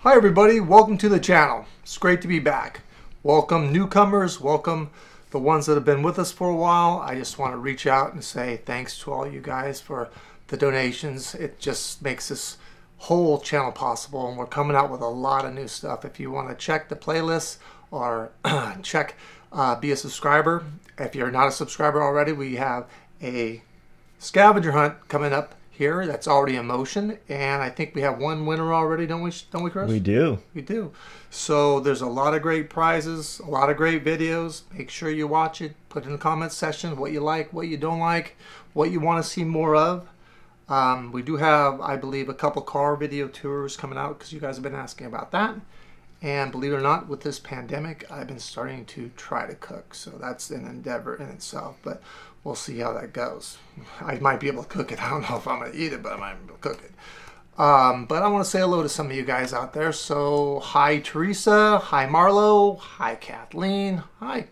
Hi everybody, welcome to the channel. It's great to be back. Welcome newcomers, welcome the ones that have been with us for a while. I just want to reach out and say thanks to all you guys for the donations. It just makes this whole channel possible, and we're coming out with a lot of new stuff. If you want to check the playlist or be a subscriber. If you're not a subscriber already, we have a scavenger hunt coming up here that's already in motion, and I think we have one winner already, don't we, Chris? We do. We do. So there's a lot of great prizes, a lot of great videos. Make sure you watch it. Put in the comments section what you like, what you don't like, what you want to see more of. We do have, I believe, a couple car video tours coming out because you guys have been asking about that. And believe it or not, with this pandemic, I've been starting to try to cook. So that's an endeavor in itself, but we'll see how that goes. I might be able to cook it. I don't know if I'm going to eat it, but I might be able to cook it. But I want to say hello to some of you guys out there. So hi, Teresa. Hi, Marlo. Hi, Kathleen. Hi,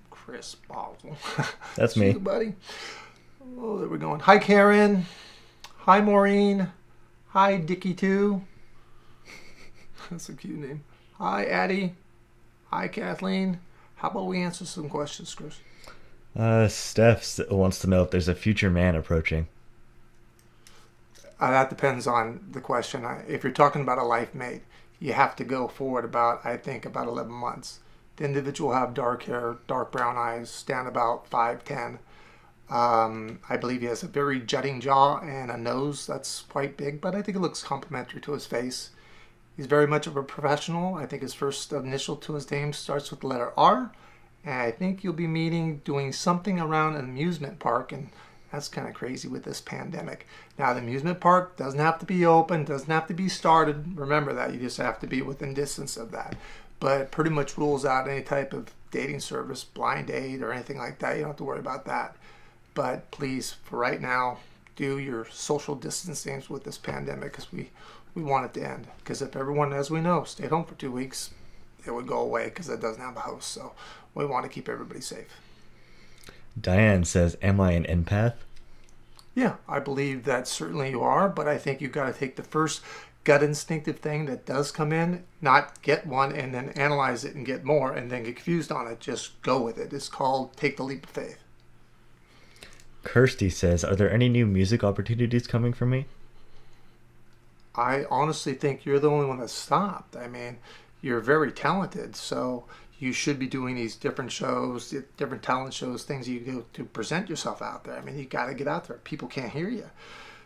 Chris Boswell. That's me. You, buddy. Oh, there we're going. Hi, Karen. Hi, Maureen. Hi, Dickie, too. That's a cute name. Hi, Addie. Hi, Kathleen. How about we answer some questions, Chris? Steph wants to know if there's a future man approaching. That depends on the question. If you're talking about a life mate, you have to go forward about 11 months. The individual will have dark hair, dark brown eyes, stand about 5'10". I believe he has a very jutting jaw and a nose that's quite big, but I think it looks complementary to his face. He's very much of a professional. I think his first initial to his name starts with the letter R. And I think you'll be doing something around an amusement park. And that's kind of crazy with this pandemic. Now, the amusement park doesn't have to be open, doesn't have to be started. Remember that. You just have to be within distance of that. But it pretty much rules out any type of dating service, blind date, or anything like that. You don't have to worry about that. But please, for right now, do your social distancing with this pandemic because we want it to end. Because if everyone, as we know, stayed home for 2 weeks, it would go away because it doesn't have a house. So we want to keep everybody safe. Diane says, am I an empath? Yeah, I believe that certainly you are, but I think you've got to take the first gut instinctive thing that does come in, not get one and then analyze it and get more and then get confused on it. Just go with it. It's called take the leap of faith. Kirsty says, are there any new music opportunities coming for me? I honestly think you're the only one that stopped. I mean, you're very talented, so you should be doing these different shows, different talent shows, things you do to present yourself out there. I mean, you got to get out there. People can't hear you.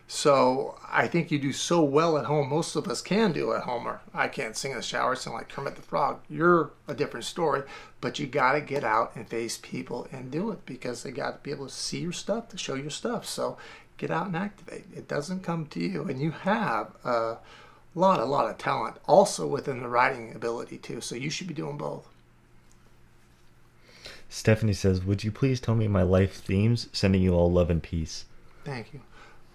So I think you do so well at home. Most of us can do at home. Or I can't sing in the shower, sound like Kermit the Frog. You're a different story, but you got to get out and face people and do it because they got to be able to see your stuff, to show your stuff. So get out and activate. It doesn't come to you, and you have a lot of talent also within the writing ability too. So you should be doing both. Stephanie says, would you please tell me my life themes? Sending you all love and peace. Thank you.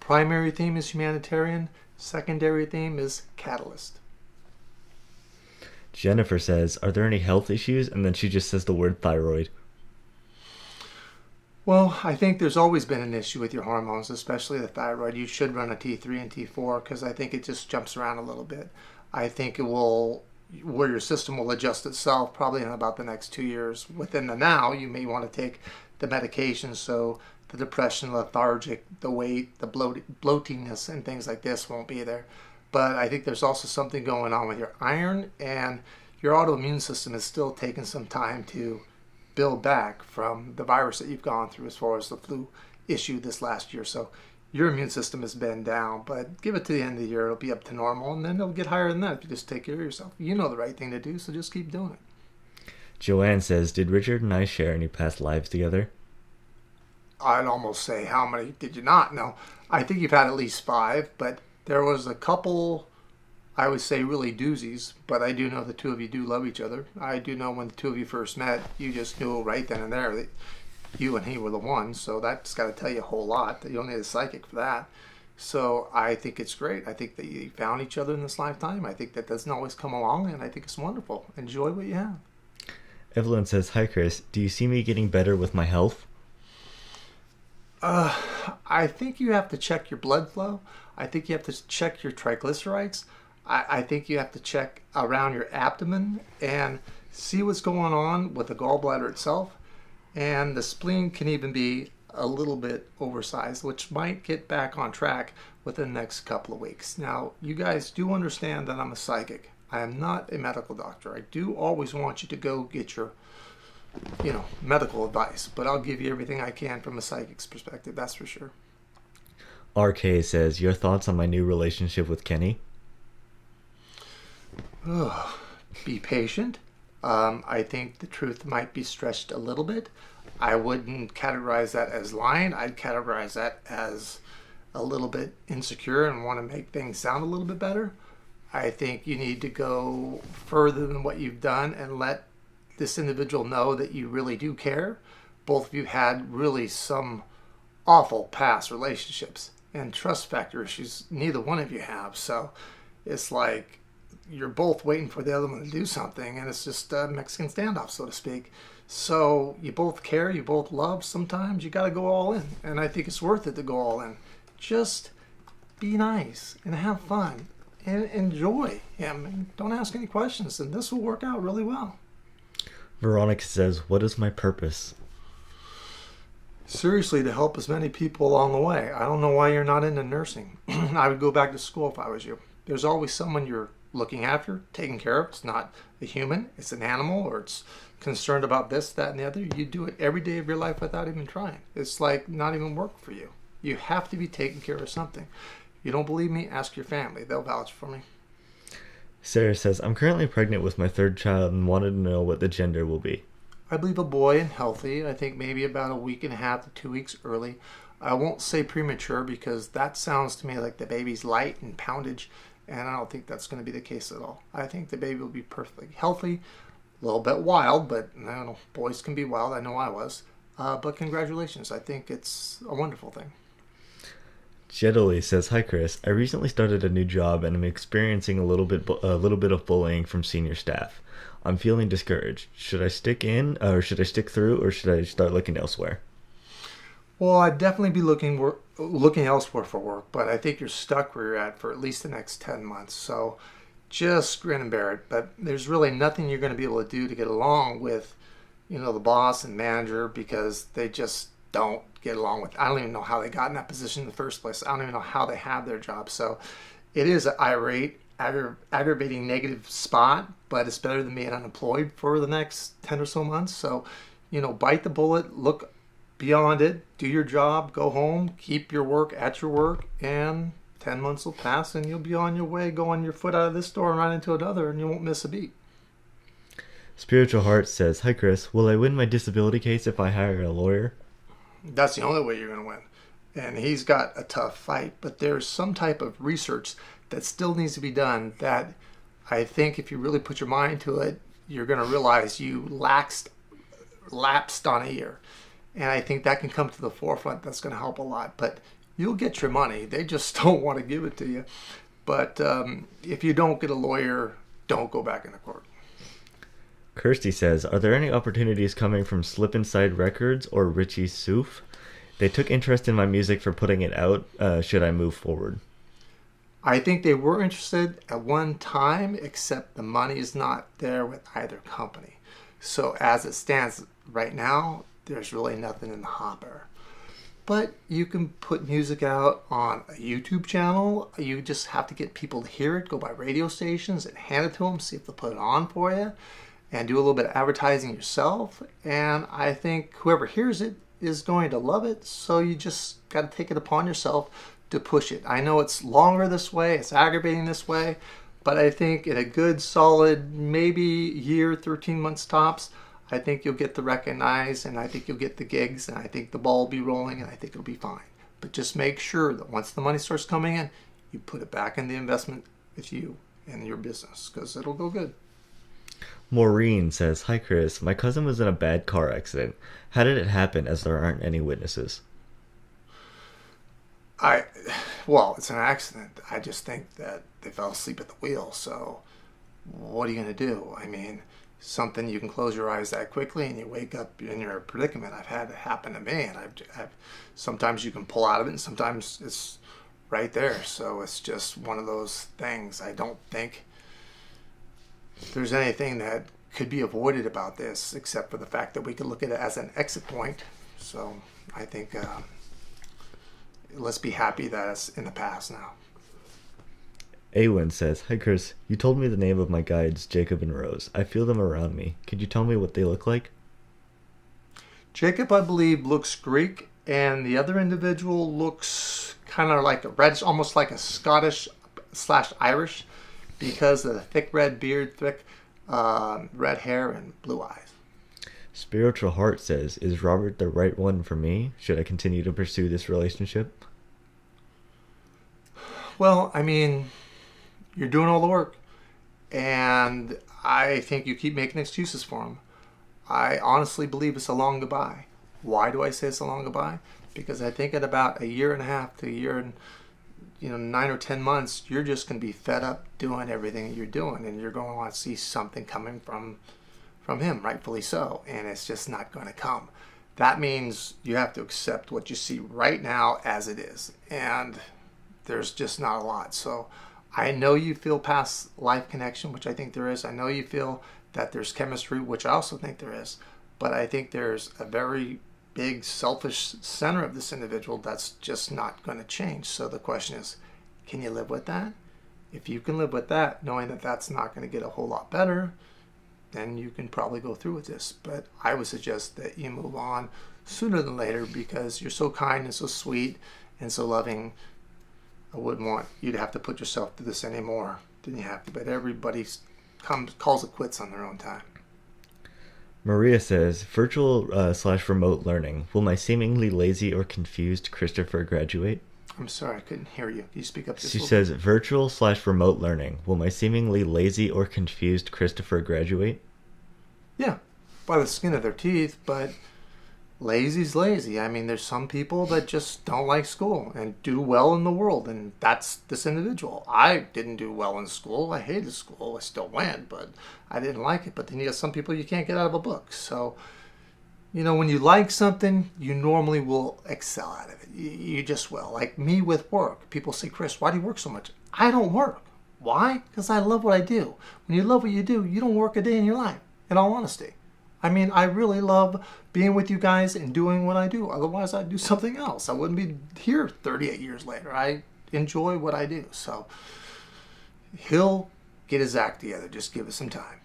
Primary theme is humanitarian. Secondary theme is catalyst. Jennifer says, are there any health issues? And then she just says the word thyroid. Well, I think there's always been an issue with your hormones, especially the thyroid. You should run a T3 and T4 because I think it just jumps around a little bit. I think it will, where your system will adjust itself probably in about the next 2 years. Within the now, you may want to take the medication so the depression, lethargic, the weight, the bloatiness, and things like this won't be there. But I think there's also something going on with your iron, and your autoimmune system is still taking some time to build back from the virus that you've gone through as far as the flu issue this last year. So your immune system has been down, but give it to the end of the year. It'll be up to normal, and then it'll get higher than that if you just take care of yourself. You know the right thing to do, so just keep doing it. Joanne says, did Richard and I share any past lives together? I'd almost say, how many did you not know? I think you've had at least 5, but there was a couple, I would say, really doozies, but I do know the two of you do love each other. I do know when the two of you first met, you just knew right then and there that you and he were the one, so that's got to tell you a whole lot. You don't need a psychic for that. So I think it's great. I think that you found each other in this lifetime. I think that doesn't always come along, and I think it's wonderful. Enjoy what you have. Evelyn says, hi Chris, do you see me getting better with my health? I think you have to check your blood flow. I think you have to check your triglycerides. I think you have to check around your abdomen and see what's going on with the gallbladder itself. And the spleen can even be a little bit oversized, which might get back on track within the next couple of weeks. Now, you guys do understand that I'm a psychic. I am not a medical doctor. I do always want you to go get your, medical advice, but I'll give you everything I can from a psychic's perspective, that's for sure. RK says, your thoughts on my new relationship with Kenny? Be patient. I think the truth might be stretched a little bit. I wouldn't categorize that as lying. I'd categorize that as a little bit insecure and want to make things sound a little bit better. I think you need to go further than what you've done and let this individual know that you really do care. Both of you had really some awful past relationships and trust factor issues neither one of you have. So it's like you're both waiting for the other one to do something, and it's just a Mexican standoff, so to speak. So you both care, you both love. Sometimes you got to go all in, and I think it's worth it to go all in. Just be nice and have fun and enjoy him, and don't ask any questions, and this will work out really well. Veronica says, what is my purpose? Seriously, to help as many people along the way. I don't know why you're not into nursing. I would go back to school if I was you. There's always someone you're looking after, taking care of. It's not a human, it's an animal, or it's concerned about this, that, and the other. You do it every day of your life without even trying. It's like not even work for you. You have to be taking care of something. You don't believe me? Ask your family. They'll vouch for me. Sarah says, I'm currently pregnant with my third child and wanted to know what the gender will be. I believe a boy and healthy. I think maybe about a week and a half to 2 weeks early. I won't say premature because that sounds to me like the baby's light and poundage, and I don't think that's going to be the case at all. I think the baby will be perfectly healthy, a little bit wild, but I don't know, boys can be wild. I know I was. But congratulations. I think it's a wonderful thing. Jedely says, hi Chris, I recently started a new job and I'm experiencing a little bit of bullying from senior staff. I'm feeling discouraged. Should I stick in, or should I stick through, or should I start looking elsewhere? Well, I'd definitely be looking elsewhere for work, but I think you're stuck where you're at for at least the next 10 months. So just grin and bear it. But there's really nothing you're going to be able to do to get along with, the boss and manager, because they just don't get along with. I don't even know how they got in that position in the first place. I don't even know how they have their job. So it is an irate, aggravating negative spot, but it's better than being unemployed for the next 10 or so months. So, bite the bullet, look beyond it, do your job, go home, keep your work at your work, and 10 months will pass and you'll be on your way, going your foot out of this door and right into another, and you won't miss a beat. Spiritual Heart says, hi Chris, will I win my disability case if I hire a lawyer? That's the only way you're going to win. And he's got a tough fight, but there's some type of research that still needs to be done that I think if you really put your mind to it, you're going to realize you lapsed on a year. And I think that can come to the forefront. That's going to help a lot. But you'll get your money. They just don't want to give it to you. But if you don't get a lawyer, don't go back into court. Kirsty says, are there any opportunities coming from Slip Inside Records or Richie Soof? They took interest in my music for putting it out. Should I move forward? I think they were interested at one time, except the money is not there with either company. So as it stands right now, there's really nothing in the hopper. But you can put music out on a YouTube channel. You just have to get people to hear it, go by radio stations and hand it to them, see if they'll put it on for you, and do a little bit of advertising yourself. And I think whoever hears it is going to love it. So you just got to take it upon yourself to push it. I know it's longer this way, it's aggravating this way, but I think in a good solid maybe year, 13 months tops, I think you'll get the recognized, and I think you'll get the gigs, and I think the ball will be rolling, and I think it'll be fine. But just make sure that once the money starts coming in, you put it back in the investment with you and your business, because it'll go good. Maureen says, hi Chris, my cousin was in a bad car accident. How did it happen, as there aren't any witnesses? Well, it's an accident. I just think that they fell asleep at the wheel. So what are you going to do? I mean, something you can close your eyes that quickly and you wake up in your predicament. I've had it happen to me, and I've sometimes you can pull out of it, and sometimes it's right there. So it's just one of those things. I don't think there's anything that could be avoided about this, except for the fact that we could look at it as an exit point. So I think let's be happy that it's in the past now. Awen says, "Hi Chris, you told me the name of my guides, Jacob and Rose. I feel them around me. Could you tell me what they look like?" Jacob, I believe, looks Greek, and the other individual looks kind of like a reddish, almost like a Scottish / Irish, because of the thick red beard, thick red hair, and blue eyes. Spiritual Heart says, "Is Robert the right one for me? Should I continue to pursue this relationship?" Well, I mean, you're doing all the work, and I think you keep making excuses for him. I honestly believe it's a long goodbye. Why do I say it's a long goodbye? Because I think at about a year and a half to a year and 9 or 10 months, you're just going to be fed up doing everything that you're doing, and you're going to want to see something coming from him, rightfully so, and it's just not going to come. That means you have to accept what you see right now as it is, and there's just not a lot. So I know you feel past life connection, which I think there is. I know you feel that there's chemistry, which I also think there is, but I think there's a very big selfish center of this individual that's just not going to change. So the question is, can you live with that? If you can live with that, knowing that that's not going to get a whole lot better, then you can probably go through with this. But I would suggest that you move on sooner than later, because you're so kind and so sweet and so loving. I wouldn't want you to have to put yourself through this anymore than you have to. But everybody calls it quits on their own time. Maria says, "Virtual / remote learning. Will my seemingly lazy or confused Christopher graduate?" I'm sorry, I couldn't hear you. Can you speak up just She a little says, "Virtual / remote learning. Will my seemingly lazy or confused Christopher graduate?" Yeah, by the skin of their teeth, but lazy's lazy. I mean, there's some people that just don't like school and do well in the world, and that's this individual. I didn't do well in school. I hated school. I still went, but I didn't like it. But then you have some people you can't get out of a book. So, when you like something, you normally will excel out of it. You just will. Like me with work. People say, "Chris, why do you work so much?" I don't work. Why? Because I love what I do. When you love what you do, you don't work a day in your life, in all honesty. I mean, I really love being with you guys and doing what I do. Otherwise, I'd do something else. I wouldn't be here 38 years later. I enjoy what I do. So he'll get his act together. Just give us some time.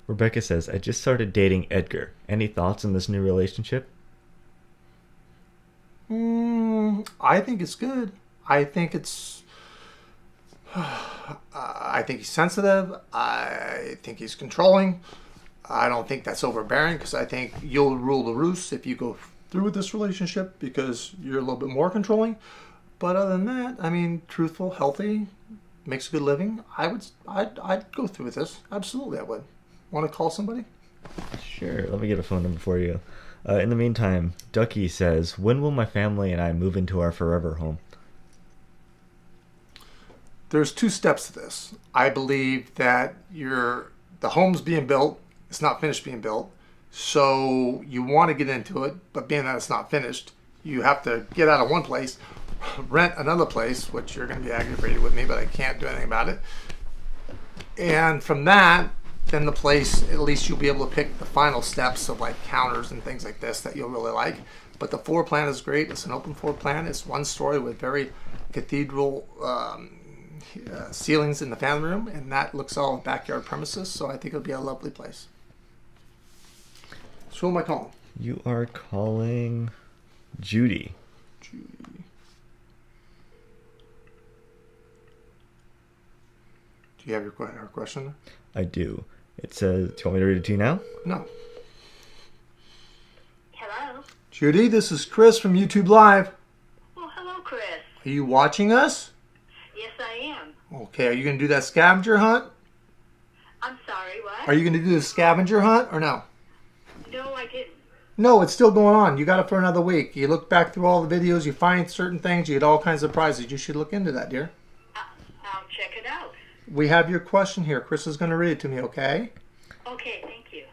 Rebecca says, "I just started dating Edgar. Any thoughts on this new relationship?" I think it's good. I think it's... I think he's sensitive. I think he's controlling. I don't think that's overbearing, because I think you'll rule the roost if you go through with this relationship, because you're a little bit more controlling. But other than that, I mean, truthful, healthy, makes a good living. I'd go through with this. Absolutely, I would. Want to call somebody? Sure, let me get a phone number for you. In the meantime, Ducky says, "When will my family and I move into our forever home?" There's 2 steps to this. I believe that the home's being built. It's not finished being built. So you want to get into it, but being that it's not finished, you have to get out of one place, rent another place, which you're going to be aggravated with me, but I can't do anything about it. And from that, then the place, at least you'll be able to pick the final steps of like counters and things like this that you'll really like. But the floor plan is great. It's an open floor plan. It's 1 story with very cathedral ceilings in the family room, and that looks all backyard premises. So I think it'll be a lovely place. So who am I calling? You are calling Judy. Judy. Do you have her question? I do. It says, do you want me to read it to you now? No. Hello? Judy, this is Chris from YouTube Live. Oh, hello, Chris. Are you watching us? Yes, I am. Okay, are you going to do that scavenger hunt? I'm sorry, what? Are you going to do the scavenger hunt or no? No, I didn't. No, it's still going on. You got it for another week. You look back through all the videos, you find certain things, you get all kinds of prizes. You should look into that, dear. I'll check it out. We have your question here. Chris is going to read it to me, okay? Okay, thank you.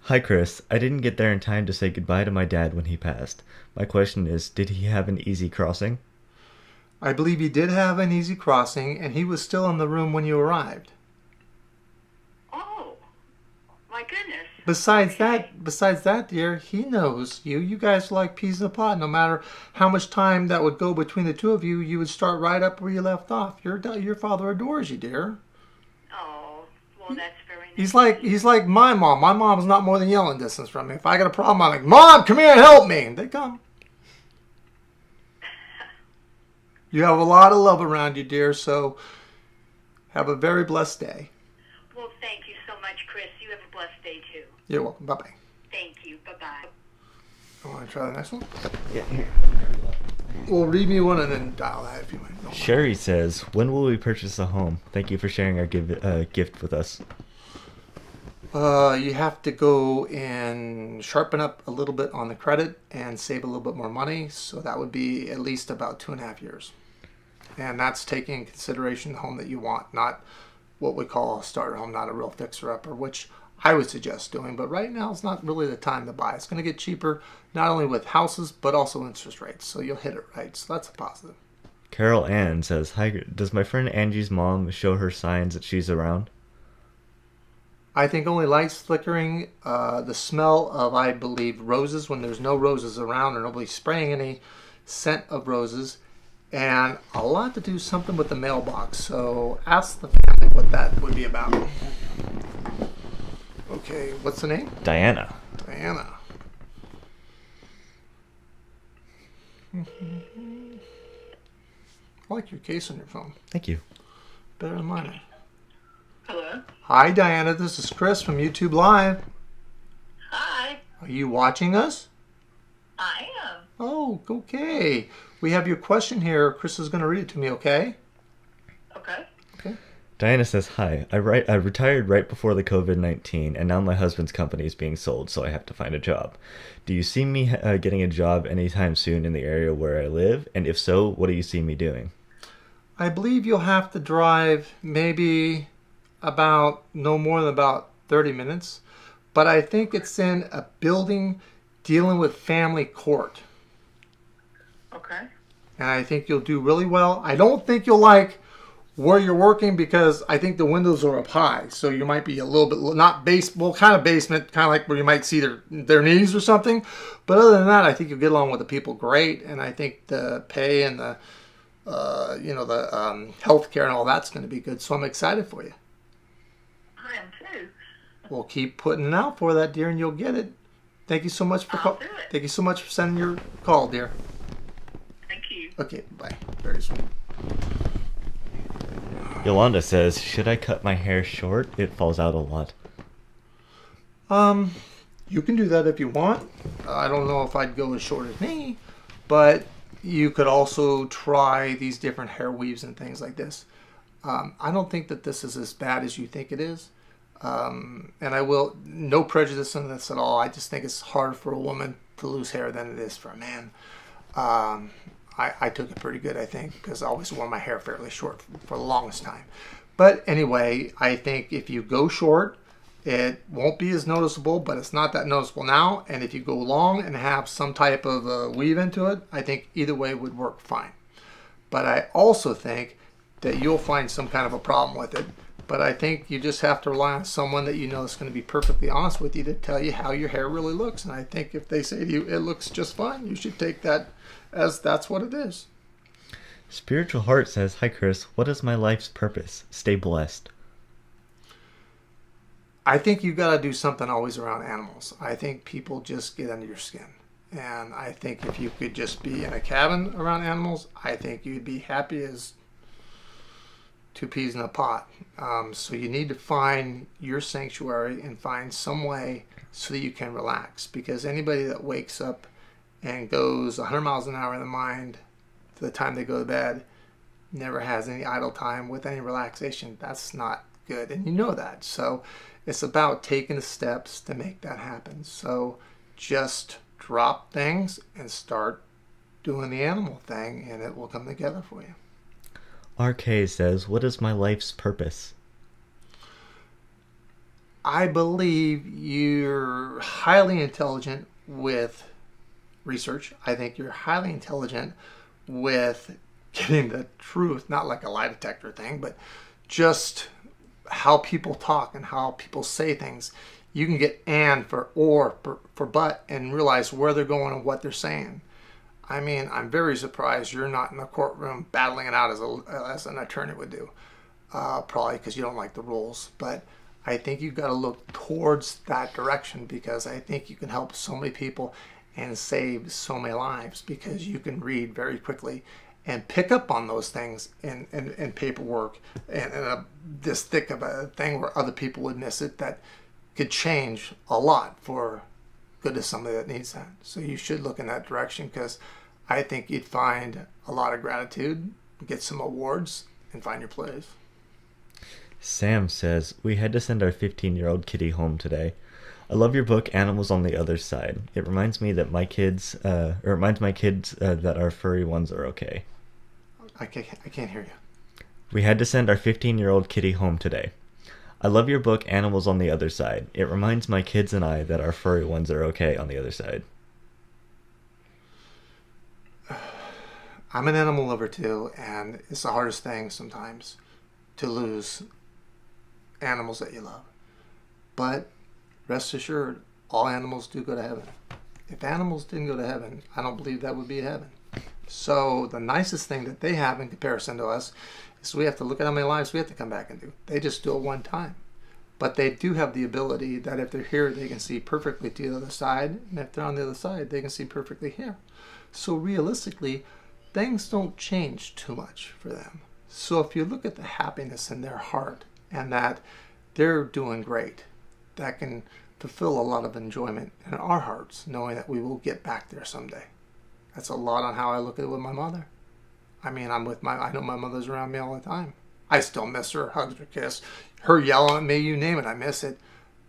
Hi, Chris. I didn't get there in time to say goodbye to my dad when he passed. My question is, did he have an easy crossing? I believe you did have an easy crossing, and he was still in the room when you arrived. Oh, my goodness. Besides Okay. that, dear, he knows you. You guys are like peas in a pod. No matter how much time that would go between the two of you, you would start right up where you left off. Your father adores you, dear. Oh, well, that's very nice. He's like my mom. My mom's not more than yelling distance from me. If I got a problem, I'm like, Mom, come here and help me. And they come. You have a lot of love around you, dear. So have a very blessed day. Well, thank you so much, Chris. You have a blessed day, too. You're welcome. Bye bye. Thank you. Bye-bye. I want to try the next one. Yeah, here. Well, read me one and then dial that if you might. Sherry says, when will we purchase a home? Thank you for sharing our gift with us. You have to go and sharpen up a little bit on the credit and save a little bit more money. So that would be at least about 2.5 years. And that's taking into consideration the home that you want, not what we call a starter home, not a real fixer-upper, which I would suggest doing. But right now, it's not really the time to buy. It's going to get cheaper, not only with houses, but also interest rates. So you'll hit it right. So that's a positive. Carol Ann says, hi, does my friend Angie's mom show her signs that she's around? I think only lights flickering, the smell of, I believe, roses when there's no roses around or nobody's spraying any scent of roses, and a lot to do something with the mailbox. So ask the family what that would be about. Okay, what's the name? Diana. Diana. I like your case on your phone. Thank you. Better than mine. Hello? Hi, Diana. This is Chris from YouTube Live. Hi. Are you watching us? I am. Oh, okay. We have your question here. Chris is going to read it to me, okay? Okay. Okay. Diana says, hi, I retired right before the COVID-19, and now my husband's company is being sold, so I have to find a job. Do you see me getting a job anytime soon in the area where I live? And if so, what do you see me doing? I believe you'll have to drive maybe about no more than about 30 minutes. But I think it's in a building dealing with family court. Okay. And I think you'll do really well. I don't think you'll like where you're working because I think the windows are up high. So you might be a little bit, not kind of basement, kind of like where you might see their knees or something. But other than that, I think you'll get along with the people great. And I think the pay and the health care and all that's going to be good. So I'm excited for you. I am too. We'll keep putting it out for that, dear, and you'll get it. Thank you so much for I'll do it. Thank you so much for sending your call, dear. Thank you. Okay, bye. Very sweet. Yolanda says, should I cut my hair short? It falls out a lot. You can do that if you want. I don't know if I'd go as short as me, but you could also try these different hair weaves and things like this. I don't think that this is as bad as you think it is. And I will, no prejudice in this at all. I just think it's harder for a woman to lose hair than it is for a man. I took it pretty good, I think, because I always wore my hair fairly short for the longest time. But anyway, I think if you go short, it won't be as noticeable, but it's not that noticeable now. And if you go long and have some type of weave into it, I think either way would work fine. But I also think that you'll find some kind of a problem with it. But I think you just have to rely on someone that you know is going to be perfectly honest with you to tell you how your hair really looks. And I think if they say to you, it looks just fine, you should take that as that's what it is. Spiritual Heart says, hi Chris, what is my life's purpose? Stay blessed. I think you've got to do something always around animals. I think people just get under your skin. And I think if you could just be in a cabin around animals, I think you'd be happy as two peas in a pot. So you need to find your sanctuary and find some way so that you can relax. Because anybody that wakes up and goes 100 miles an hour in the mind to the time they go to bed never has any idle time with any relaxation. That's not good. And you know that. So it's about taking the steps to make that happen. So just drop things and start doing the animal thing and it will come together for you. RK says, what is my life's purpose? I believe you're highly intelligent with research. I think you're highly intelligent with getting the truth, not like a lie detector thing, but just how people talk and how people say things. You can get and for or for but and realize where they're going and what they're saying. I mean, I'm very surprised you're not in the courtroom battling it out as an attorney would do. Probably because you don't like the rules. But I think you've got to look towards that direction, because I think you can help so many people and save so many lives, because you can read very quickly and pick up on those things in paperwork and this thick of a thing where other people would miss it, that could change a lot for good of somebody that needs that. So you should look in that direction, because I think you'd find a lot of gratitude, get some awards, and find your place. Sam says, we had to send our 15-year-old kitty home today. I love your book, Animals on the Other Side. It reminds me that my kids that our furry ones are okay. I can't hear you. We had to send our 15-year-old kitty home today. I love your book, Animals on the Other Side. It reminds my kids and I that our furry ones are okay on the other side. I'm an animal lover too, and it's the hardest thing sometimes to lose animals that you love. But rest assured, all animals do go to heaven. If animals didn't go to heaven, I don't believe that would be heaven. So the nicest thing that they have in comparison to us is we have to look at how many lives we have to come back and do. They just do it one time. But they do have the ability that if they're here, they can see perfectly to the other side. And if they're on the other side, they can see perfectly here. So realistically, things don't change too much for them. So if you look at the happiness in their heart and that they're doing great, that can fulfill a lot of enjoyment in our hearts, knowing that we will get back there someday. That's a lot on how I look at it with my mother. I mean, I know my mother's around me all the time. I still miss her, hugs her, kiss, her yelling at me, you name it, I miss it.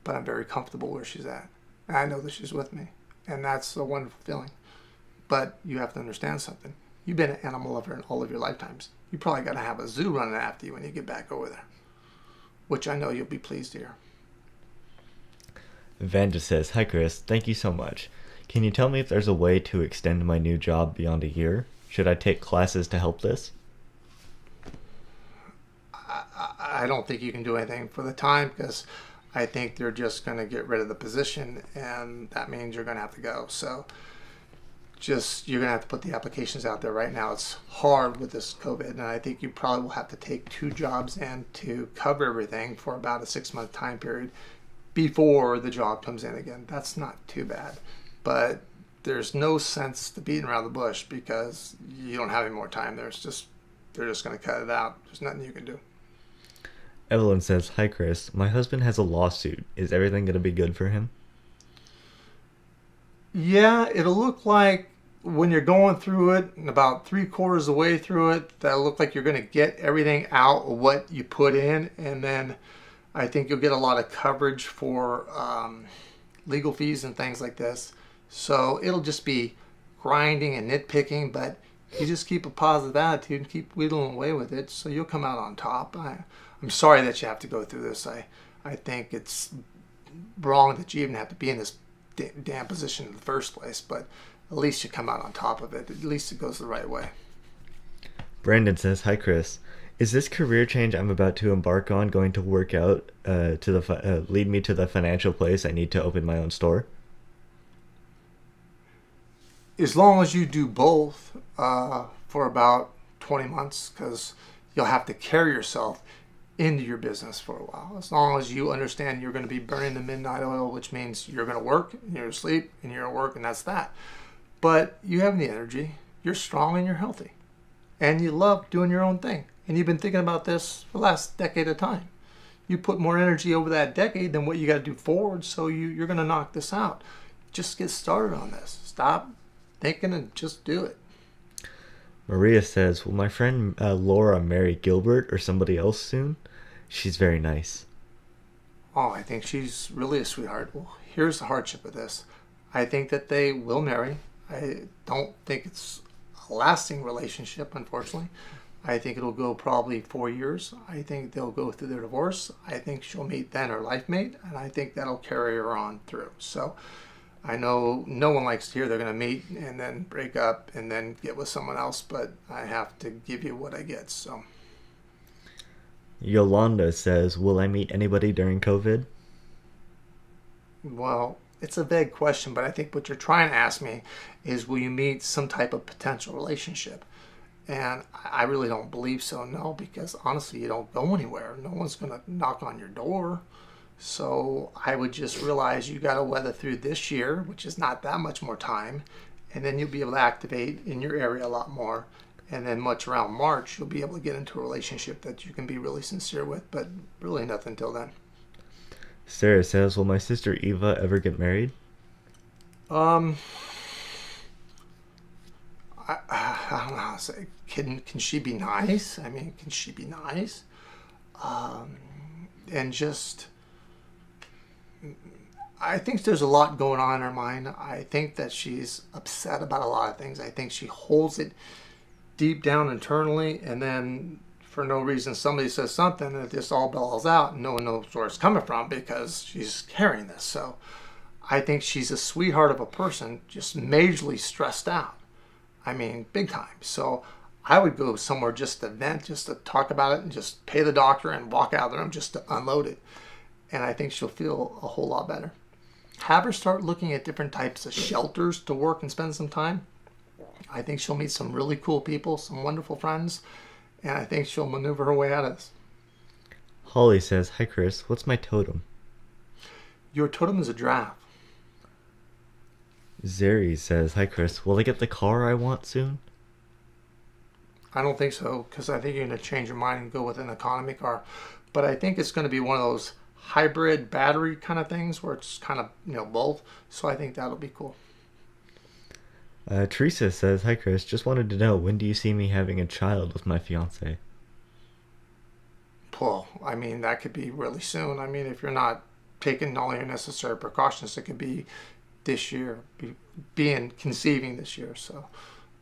But I'm very comfortable where she's at. And I know that she's with me. And that's a wonderful feeling. But you have to understand something. You've been an animal lover in all of your lifetimes. You probably got to have a zoo running after you when you get back over there. Which I know you'll be pleased to hear. Vanda says, hi Chris, thank you so much. Can you tell me if there's a way to extend my new job beyond a year? Should I take classes to help this? I don't think you can do anything for the time, because I think they're just going to get rid of the position, and that means you're going to have to go. So you're going to have to put the applications out there right now. It's hard with this COVID, and I think you probably will have to take 2 jobs in to cover everything for about a 6-month time period before the job comes in again. That's not too bad. But there's no sense to beating around the bush, because you don't have any more time. They're just going to cut it out. There's nothing you can do. Evelyn says, hi Chris, my husband has a lawsuit. Is everything going to be good for him? Yeah, it'll look like when you're going through it, and about 3/4 of the way through it, that'll look like you're going to get everything out of what you put in, and then I think you'll get a lot of coverage for legal fees and things like this. So it'll just be grinding and nitpicking, but you just keep a positive attitude and keep wheedling away with it, so you'll come out on top. I'm sorry that you have to go through this. I think it's wrong that you even have to be in this damn position in the first place, but at least you come out on top of it. At least it goes the right way. Brandon says, hi Chris, is this career change I'm about to embark on going to work out lead me to the financial place I need to open my own store? As long as you do both for about 20 months, because you'll have to carry yourself into your business for a while. As long as you understand you're going to be burning the midnight oil, which means you're going to work, and you're going to sleep, and you're going to work, and that's that. But you have the energy, you're strong, and you're healthy. And you love doing your own thing. And you've been thinking about this for the last decade of time. You put more energy over that decade than what you got to do forward, so you're going to knock this out. Just get started on this. Stop thinking and just do it. Maria says, will my friend Laura marry Gilbert or somebody else soon? She's very nice. Oh, I think she's really a sweetheart. Well, here's the hardship of this. I think that they will marry. I don't think it's a lasting relationship, unfortunately. I think it'll go probably 4 years. I think they'll go through their divorce. I think she'll meet then her life mate, and I think that'll carry her on through. So I know no one likes to hear they're going to meet and then break up and then get with someone else, but I have to give you what I get. So, Yolanda says, will I meet anybody during COVID? well, it's a vague question, but I think what you're trying to ask me is, will you meet some type of potential relationship? And I really don't believe so, no, because honestly, you don't go anywhere. No one's going to knock on your door. So I would just realize you got to weather through this year, which is not that much more time, and then you'll be able to activate in your area a lot more. And then much around March, you'll be able to get into a relationship that you can be really sincere with, but really nothing till then. Sarah says, will my sister Eva ever get married? Um, I don't know how to say. Can she be nice? I mean, can she be nice? And just, I think there's a lot going on in her mind. I think that she's upset about a lot of things. I think she holds it deep down internally, and then for no reason somebody says something and it just all bellows out and no one knows where it's coming from because she's carrying this. So I think she's a sweetheart of a person, just majorly stressed out. I mean, big time. So I would go somewhere just to vent, just to talk about it, and just pay the doctor and walk out of the room just to unload it. And I think she'll feel a whole lot better. Have her start looking at different types of shelters to work and spend some time. I think she'll meet some really cool people, some wonderful friends, and I think she'll maneuver her way out of this. Holly says, hi Chris, what's my totem? Your totem is a giraffe. Zeri says, hi Chris, will I get the car I want soon? I don't think so, because I think you're going to change your mind and go with an economy car. But I think it's going to be one of those hybrid battery kind of things where it's kind of, both. So I think that'll be cool. Teresa says, hi Chris, just wanted to know, when do you see me having a child with my fiance? Well, I mean, that could be really soon. I mean, if you're not taking all your necessary precautions, it could be this year, conceiving this year. So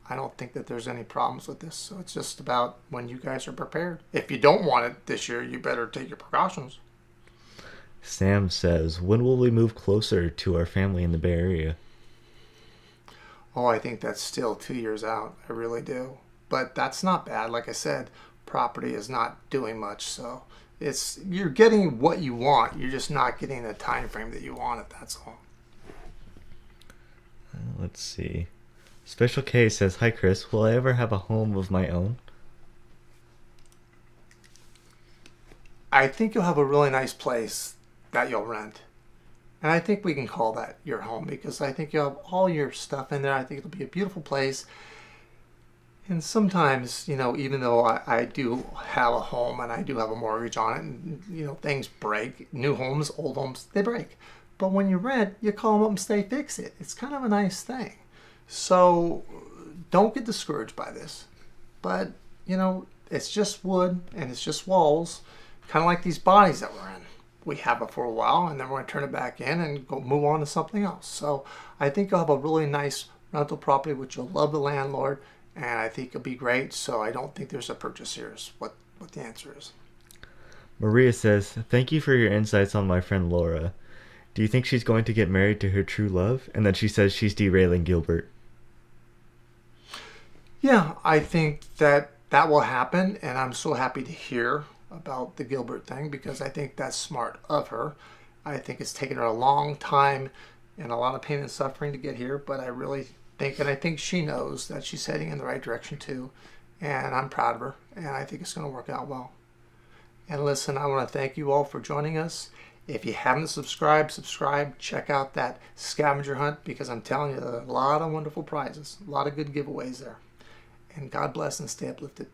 I don't think that there's any problems with this. So it's just about when you guys are prepared. If you don't want it this year, you better take your precautions. Sam says, when will we move closer to our family in the Bay Area? Oh, I think that's still 2 years out. I really do. But that's not bad. Like I said, property is not doing much. So you're getting what you want. You're just not getting the time frame that you want it. That's all. Let's see. Special K says, hi Chris, will I ever have a home of my own? I think you'll have a really nice place that you'll rent. And I think we can call that your home because I think you'll have all your stuff in there. I think it'll be a beautiful place. And sometimes, even though I do have a home and I do have a mortgage on it, and, things break. New homes, old homes, they break. But when you rent, you call them up and say, fix it. It's kind of a nice thing. So don't get discouraged by this. But, it's just wood and it's just walls, kind of like these bodies that we're in. We have it for a while and then we're going to turn it back in and go move on to something else. So I think you'll have a really nice rental property, which you'll love the landlord, and I think it'll be great. So I don't think there's a purchase here is what the answer is. Maria says, thank you for your insights on my friend Laura. Do you think she's going to get married to her true love? And then she says she's derailing Gilbert. Yeah, I think that will happen, and I'm so happy to hear about the Gilbert thing because I think that's smart of her. I think it's taken her a long time and a lot of pain and suffering to get here, but I really think, and I think she knows that she's heading in the right direction too, and I'm proud of her, and I think it's going to work out well. And listen, I want to thank you all for joining us. If you haven't subscribed, check out that scavenger hunt because I'm telling you, there are a lot of wonderful prizes, a lot of good giveaways there. And God bless and stay uplifted.